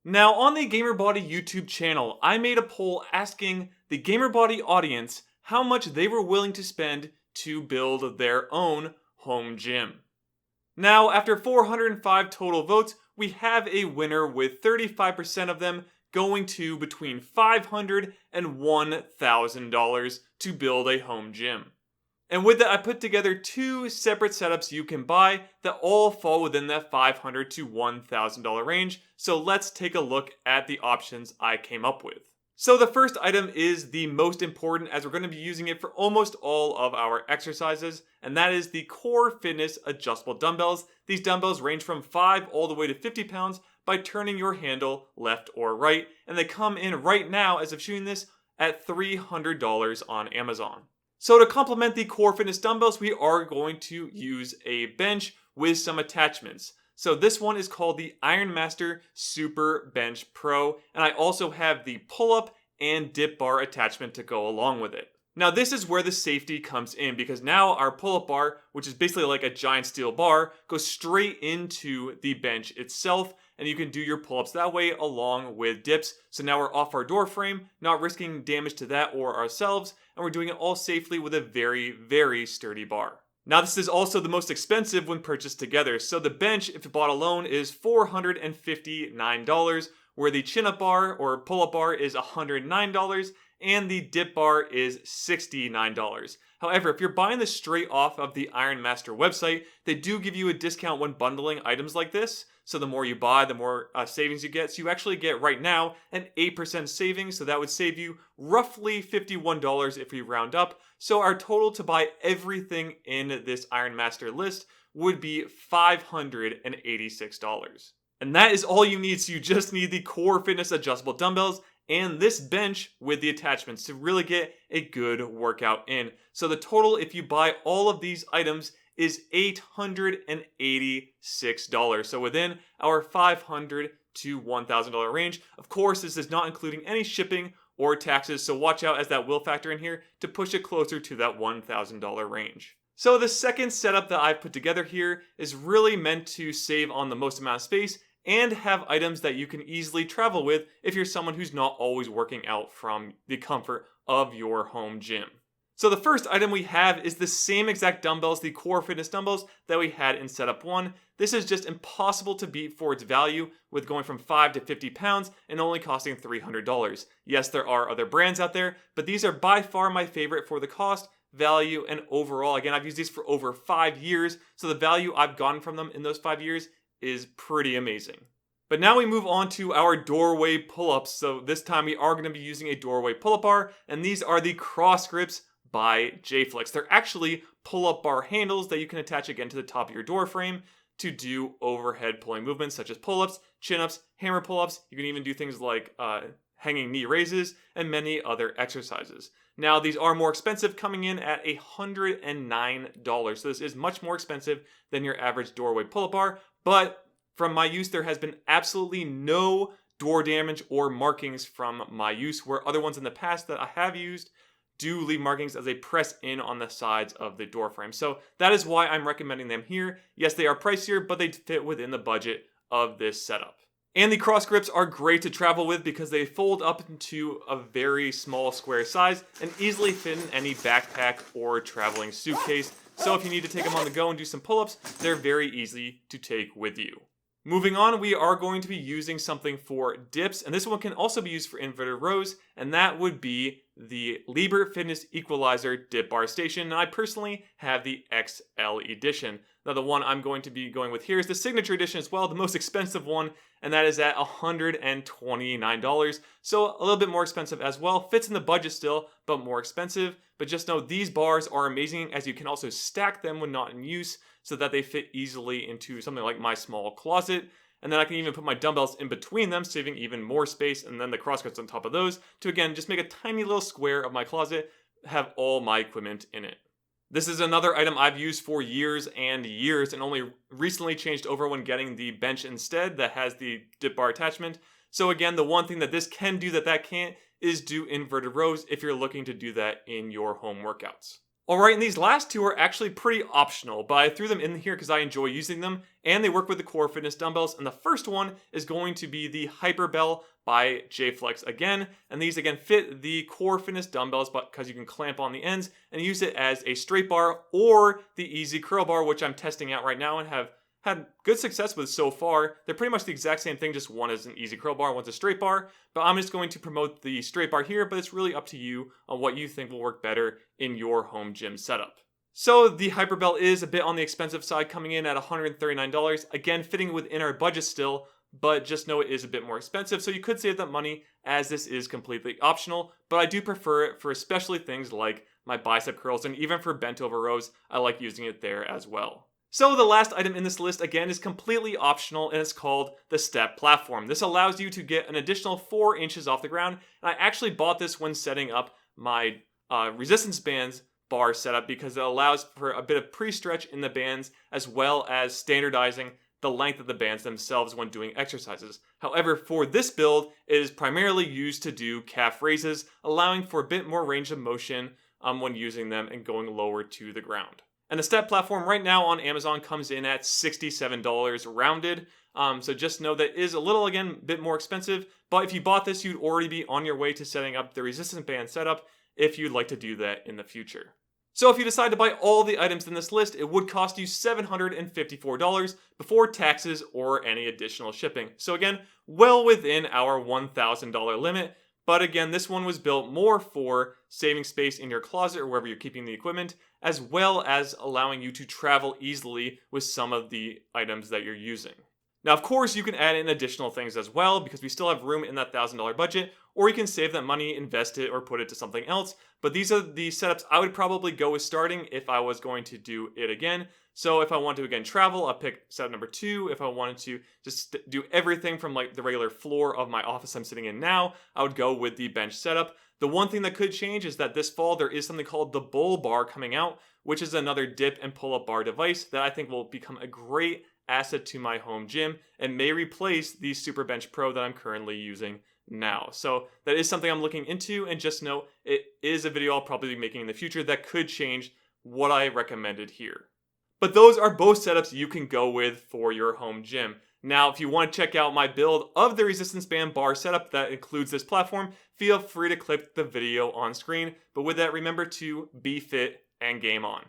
Now, on the GamerBody YouTube channel, I made a poll asking the GamerBody audience how much they were willing to spend to build their own home gym. Now, after 405 total votes, we have a winner with 35% of them going to between $500 and $1,000 to build a home gym. And with that, I put together two separate setups you can buy that all fall within that $500 to $1,000 range. So let's take a look at the options I came up with. So the first item is the most important, as we're going to be using it for almost all of our exercises, and that is the Core Fitness adjustable dumbbells. These dumbbells range from 5 all the way to 50 pounds by turning your handle left or right, and they come in right now, as of shooting this, at $300 on Amazon. So to complement the Core Fitness dumbbells, we are going to use a bench with some attachments. So this one is called the Ironmaster Super Bench Pro, and I also have the pull-up and dip bar attachment to go along with it. Now this is where the safety comes in, because now our pull-up bar, which is basically like a giant steel bar, goes straight into the bench itself, and you can do your pull-ups that way along with dips. So now we're off our door frame, not risking damage to that or ourselves, and we're doing it all safely with a very, very sturdy bar. Now this is also the most expensive when purchased together. So the bench, if bought alone, is $459, where the chin-up bar or pull-up bar is $109, and the dip bar is $69. However, if you're buying this straight off of the Ironmaster website, they do give you a discount when bundling items like this. So the more you buy, the more savings you get. So you actually get right now an 8% savings. So that would save you roughly $51 if we round up. So our total to buy everything in this Ironmaster list would be $586. And that is all you need. So you just need the Core Fitness adjustable dumbbells and this bench with the attachments to really get a good workout in. So the total, if you buy all of these items, is $886. So within our $500 to $1,000 range. Of course, this is not including any shipping or taxes, so watch out as that will factor in here to push it closer to that $1,000 range. So the second setup that I've put together here is really meant to save on the most amount of space and have items that you can easily travel with if you're someone who's not always working out from the comfort of your home gym. So the first item we have is the same exact dumbbells, the Core Fitness dumbbells that we had in setup 1. This is just impossible to beat for its value, with going from 5 to 50 pounds and only costing $300. Yes, there are other brands out there, but these are by far my favorite for the cost, value, and overall. Again, I've used these for over 5 years, so the value I've gotten from them in those 5 years is pretty amazing. But now we move on to our doorway pull-ups. So this time we are going to be using a doorway pull-up bar, and these are the Cross Grips by J-Flex. They're actually pull-up bar handles that you can attach again to the top of your door frame to do overhead pulling movements such as pull-ups, chin-ups, hammer pull-ups. You can even do things like hanging knee raises and many other exercises. Now these are more expensive, coming in at $109. So this is much more expensive than your average doorway pull-up bar, but from my use there has been absolutely no door damage or markings from my use, where other ones in the past that I have used do leave markings as they press in on the sides of the door frame. So that is why I'm recommending them here. Yes, they are pricier, but they fit within the budget of this setup. And the cross grips are great to travel with because they fold up into a very small square size and easily fit in any backpack or traveling suitcase. So if you need to take them on the go and do some pull-ups, they're very easy to take with you. Moving on, we are going to be using something for dips, and this one can also be used for inverted rows, and that would be the Liber Fitness Equalizer Dip Bar Station. And I personally have the XL edition. Now the one I'm going to be going with here is the Signature Edition as well, the most expensive one, and that is at $129. So a little bit more expensive as well. Fits in the budget still, but more expensive. But just know these bars are amazing, as you can also stack them when not in use so that they fit easily into something like my small closet. And then I can even put my dumbbells in between them, saving even more space, and then the cross grips on top of those to, again, just make a tiny little square of my closet, have all my equipment in it. This is another item I've used for years and years, and only recently changed over when getting the bench instead that has the dip bar attachment. So again, the one thing that this can do that can't is do inverted rows if you're looking to do that in your home workouts. Alright, and these last two are actually pretty optional, but I threw them in here because I enjoy using them, and they work with the Core Fitness dumbbells. And the first one is going to be the Hyperbell by JFlex again, and these again fit the Core Fitness dumbbells because you can clamp on the ends and use it as a straight bar or the Easy Curl Bar, which I'm testing out right now and have had good success with so far. They're pretty much the exact same thing, just one is an easy curl bar, one's a straight bar. But I'm just going to promote the straight bar here, but it's really up to you on what you think will work better in your home gym setup. So the Hyperbell is a bit on the expensive side, coming in at $139. Again, fitting within our budget still, but just know it is a bit more expensive, so you could save that money as this is completely optional. But I do prefer it for especially things like my bicep curls, and even for bent over rows, I like using it there as well. So the last item in this list, again, is completely optional, and it's called the Step Platform. This allows you to get an additional 4 inches off the ground, and I actually bought this when setting up my resistance bands bar setup because it allows for a bit of pre-stretch in the bands as well as standardizing the length of the bands themselves when doing exercises. However, for this build, it is primarily used to do calf raises, allowing for a bit more range of motion when using them and going lower to the ground. And the Step Platform right now on Amazon comes in at $67 rounded. So just know that it is a little, again, bit more expensive. But if you bought this, you'd already be on your way to setting up the resistance band setup if you'd like to do that in the future. So if you decide to buy all the items in this list, it would cost you $754 before taxes or any additional shipping. So again, well within our $1,000 limit. But again, this one was built more for saving space in your closet or wherever you're keeping the equipment, as well as allowing you to travel easily with some of the items that you're using. Now, of course, you can add in additional things as well because we still have room in that $1,000 budget, or you can save that money, invest it, or put it to something else. But these are the setups I would probably go with starting if I was going to do it again. So if I want to, again, travel, I'll pick setup number 2. If I wanted to just do everything from like the regular floor of my office I'm sitting in now, I would go with the bench setup. The one thing that could change is that this fall there is something called the Bull Bar coming out, which is another dip and pull-up bar device that I think will become a great asset to my home gym and may replace the Super Bench Pro that I'm currently using now. So that is something I'm looking into, and just know it is a video I'll probably be making in the future that could change what I recommended here. But those are both setups you can go with for your home gym. Now, if you want to check out my build of the resistance band bar setup that includes this platform, feel free to click the video on screen. But with that, remember to be fit and game on.